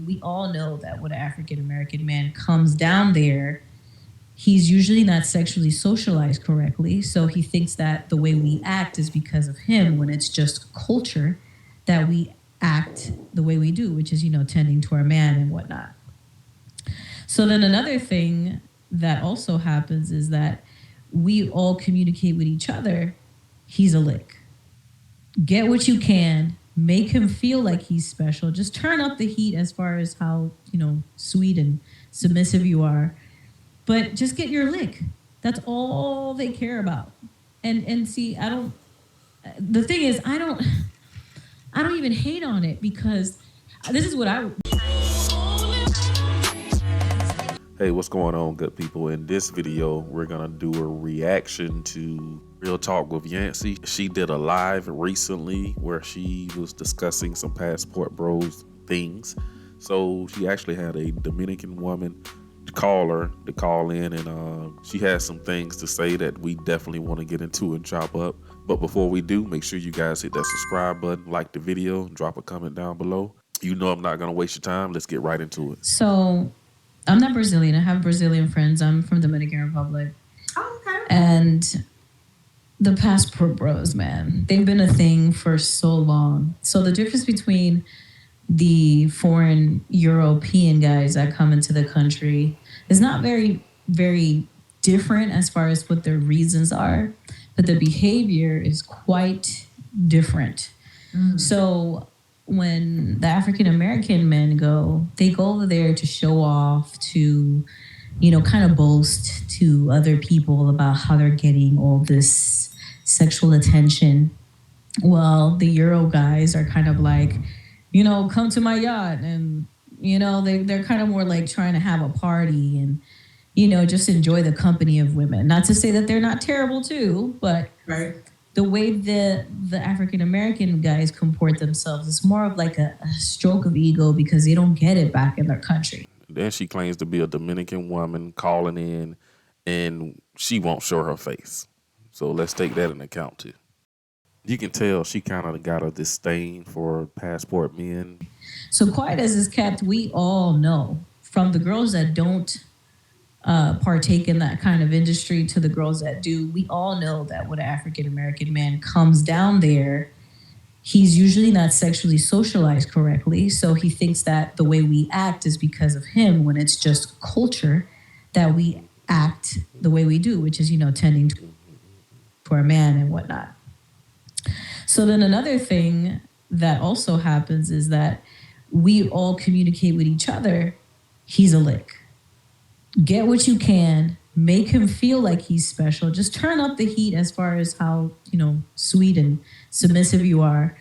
We all know that when an African American man comes down there, he's usually not sexually socialized correctly. So he thinks that the way we act is because of him when it's just culture that we act the way we do, which is, tending to our man and whatnot. So then another thing that also happens is that we all communicate with each other. He's a lick. Get what you can, make him feel like he's special. Just turn up the heat as far as how, sweet and submissive you are. But just get your lick. That's all they care about. And see, the thing is, I don't even hate on it because this is what I. Hey, what's going on, good people? In this video, we're gonna do a reaction to Real Talk with Yancey. She did a live recently where she was discussing some Passport Bros things. So she actually had a Dominican woman call in, and she has some things to say that we definitely want to get into and chop up. But before we do, make sure you guys hit that subscribe button, like the video, and drop a comment down below. You know I'm not gonna waste your time. Let's get right into it. So I'm not Brazilian. I have Brazilian friends. I'm from Dominican Republic. Oh, okay. And the Passport Bros, man, they've been a thing for so long. So the difference between the foreign European guys that come into the country is not very, very different as far as what their reasons are, but the behavior is quite different. So when the African American men go, they go over there to show off, to, kind of boast to other people about how they're getting all this sexual attention. Well, the Euro guys are kind of like, come to my yacht, and they're kind of more like trying to have a party and just enjoy the company of women. Not to say that they're not terrible too, but right. The way the African American guys comport themselves is more of like a stroke of ego because they don't get it back in their country. Then she claims to be a Dominican woman calling in, and she won't show her face. So let's take that into account too. You can tell she kind of got a disdain for passport men. So quiet as is kept, we all know, from the girls that don't partake in that kind of industry to the girls that do, we all know that when an African American man comes down there, he's usually not sexually socialized correctly. So he thinks that the way we act is because of him when it's just culture that we act the way we do, which is, tending to our man and whatnot. So then another thing that also happens is that we all communicate with each other. He's a lick. Get what you can, make him feel like he's special. Just turn up the heat as far as how, sweet and submissive you are.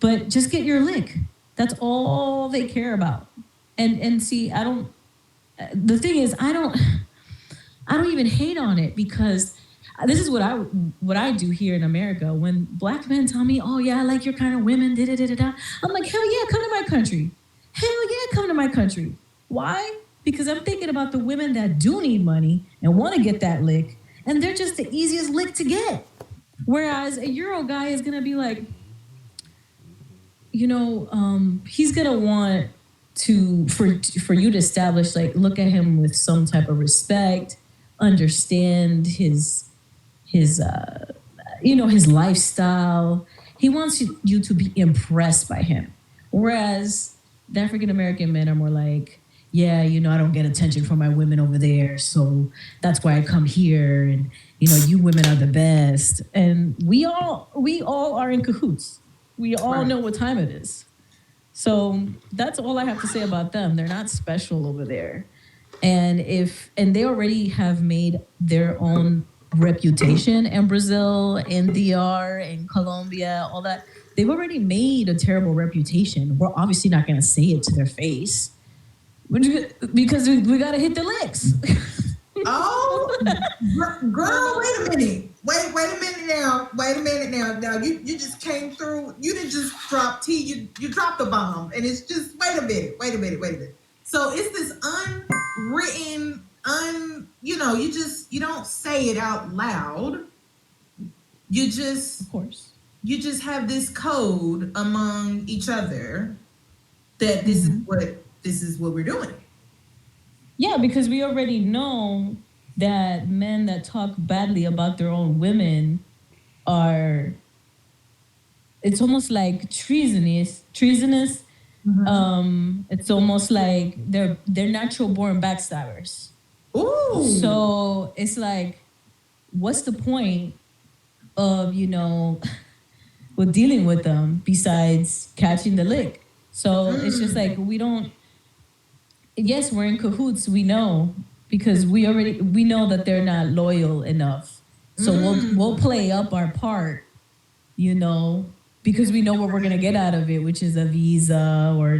But just get your lick. That's all they care about. And see, the thing is, I don't even hate on it because this is what I do here in America. When black men tell me, oh yeah, I like your kind of women, da-da-da-da-da, I'm like, hell yeah, come to my country. Hell yeah, come to my country. Why? Because I'm thinking about the women that do need money and want to get that lick, and they're just the easiest lick to get. Whereas a Euro guy is gonna be like, he's gonna want for you to establish, like, look at him with some type of respect, understand his lifestyle. He wants you to be impressed by him. Whereas the African American men are more like, yeah, I don't get attention from my women over there, so that's why I come here, and you women are the best. And we all are in cahoots. We all know what time it is. So that's all I have to say about them. They're not special over there. And they already have made their own reputation in Brazil, in DR, in Colombia, all that. They've already made a terrible reputation. We're obviously not going to say it to their face because we got to hit the licks. Oh, girl, wait a minute. Wait a minute now. Now you just came through. You didn't just drop T. You dropped the bomb, and it's just wait a minute. So it's this unwritten, you don't say it out loud. You just, Of course, you just have this code among each other that this is what this is what we're doing. Yeah, because we already know that men that talk badly about their own women are, it's almost like treasonous. It's almost like they're natural born backstabbers. Ooh. So it's like, what's the point of, with dealing with them besides catching the lick? So it's just like, we don't, yes, we're in cahoots, we know, because we know that they're not loyal enough. So we'll play up our part, because we know what we're gonna get out of it, which is a visa or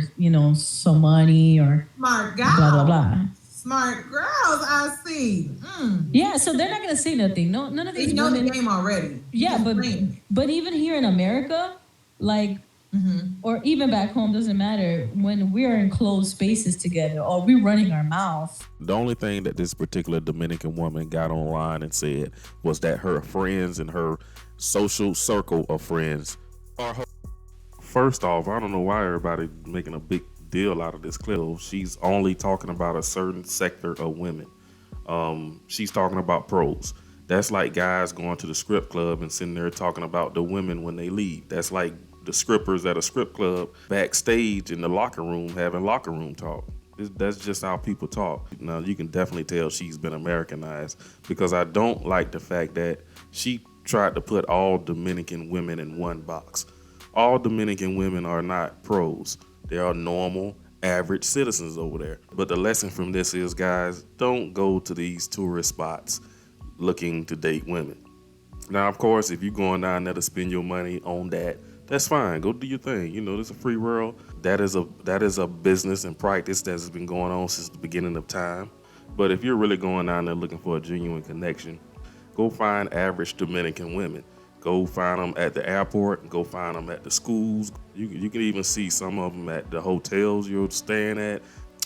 some money or smart girls. Blah blah blah. Smart girls, I see. Yeah, so they're not gonna say nothing. No, none of these they know women. The game already. Yeah, but even here in America, like, or even back home, doesn't matter. When we are in closed spaces together, or we're running our mouth. The only thing that this particular Dominican woman got online and said was that her friends and her social circle of friends are her. First off, I don't know why everybody making a big deal out of this clip. She's only talking about a certain sector of women. She's talking about pros. That's like guys going to the script club and sitting there talking about the women when they leave. That's like the scrippers at a script club backstage in the locker room having locker room talk. That's just how people talk. Now, you can definitely tell she's been Americanized, because I don't like the fact that she tried to put all Dominican women in one box. All Dominican women are not pros. They are normal, average citizens over there. But the lesson from this is, guys, don't go to these tourist spots looking to date women. Now, of course, if you're going down there to spend your money on that, that's fine. Go do your thing. It's a free world. That is a business and practice that's been going on since the beginning of time. But if you're really going down there looking for a genuine connection, go find average Dominican women. Go find them at the airport. Go find them at the schools. You can even see some of them at the hotels you're staying at.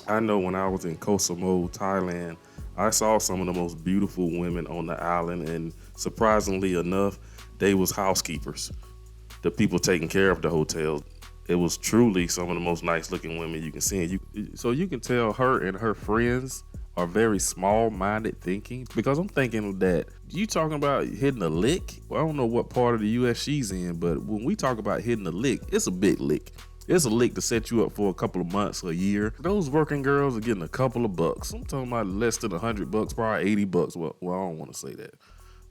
I know when I was in Koh Samui, Thailand, I saw some of the most beautiful women on the island, and surprisingly enough, they was housekeepers. The people taking care of the hotel. It was truly some of the most nice looking women you can see. So you can tell her and her friends are very small-minded thinking, because I'm thinking that you talking about hitting a lick. Well, I don't know what part of the U.S. she's in, but when we talk about hitting a lick, it's a big lick. It's a lick to set you up for a couple of months or a year. Those working girls are getting a couple of bucks. I'm talking about less than $100, probably $80. Well, I don't want to say that,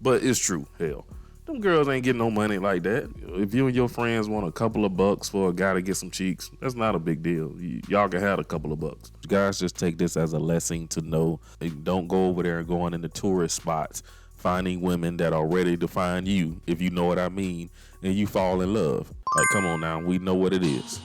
but it's true. Hell, them girls ain't getting no money like that. If you and your friends want a couple of bucks for a guy to get some cheeks, that's not a big deal. Y'all can have a couple of bucks. You guys, just take this as a lesson to know, don't go over there and going into tourist spots, finding women that are ready to find you, if you know what I mean, and you fall in love. Like, come on now, we know what it is.